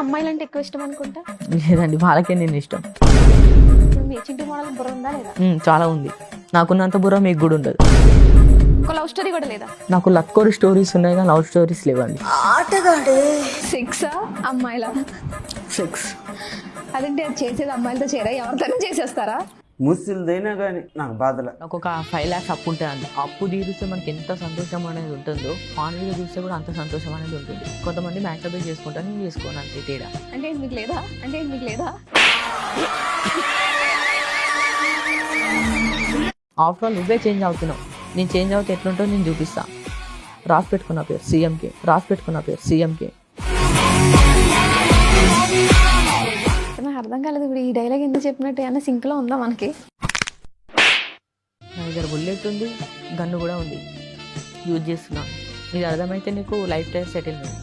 అమ్మాయిలంటే ఎక్కువ ఇష్టం అనుకుంటా. లేదండి, వాళ్ళకే నేను ఇష్టం. మీ చింటూ మోడల్ బుర్ర ఉందా లేదా? చాలా ఉంది. నాకున్నంత బుర్ర మీకు కూడా ఉండదు. ఒక లవ్ స్టోరీ కూడా లేదా? నాకు లక్కోరి స్టోరీస్ ఉన్నాయి కానీ లవ్ స్టోరీస్ లేవండి. ఆటగాడే సెక్సా అమ్మాయిలా? సెక్స్ అదంటే అది చేసేది అమ్మాయిలతో చేరా, ఎవరితోనే చేసేస్తారా? ముసిల్దైనా కానీ నాకు బాధల. నాకు ఒక 5 lakhs అప్పు ఉంటుందండి. అప్పు తీరిస్తే మనకి ఎంత సంతోషం అనేది ఉంటుందో ఆన్లైన్గా చూస్తే కూడా అంత సంతోషం అనేది ఉంటుంది. కొంతమంది మ్యాక్టబేట్ చేసుకుంటాను, నేను చేసుకోను, అంతే తేడా. అంటే మీకు లేదా? అంటే మీకు లేదా? ఆఫ్టర్ ఆల్ నువ్వే చేంజ్ అవుతున్నావు. నేను చేంజ్ అవుతే ఎట్లుంటో నేను చూపిస్తా. రాసి పెట్టుకున్న పేరు సీఎంకే, రాసి పెట్టుకున్న పేరు సీఎంకే. నాకు అర్థం కాలేదు ఇప్పుడు ఈ డైలాగ్ ఎందుకు చెప్పినట్టు, ఏమన్నా సింక్లో ఉందా మనకి? నా దగ్గర బుల్లెట్ ఉంది, గన్ను కూడా ఉంది, యూజ్ చేస్తున్నా. ఇది అర్థమైతే నీకు లైఫ్ టైం సెటిల్మెంట్.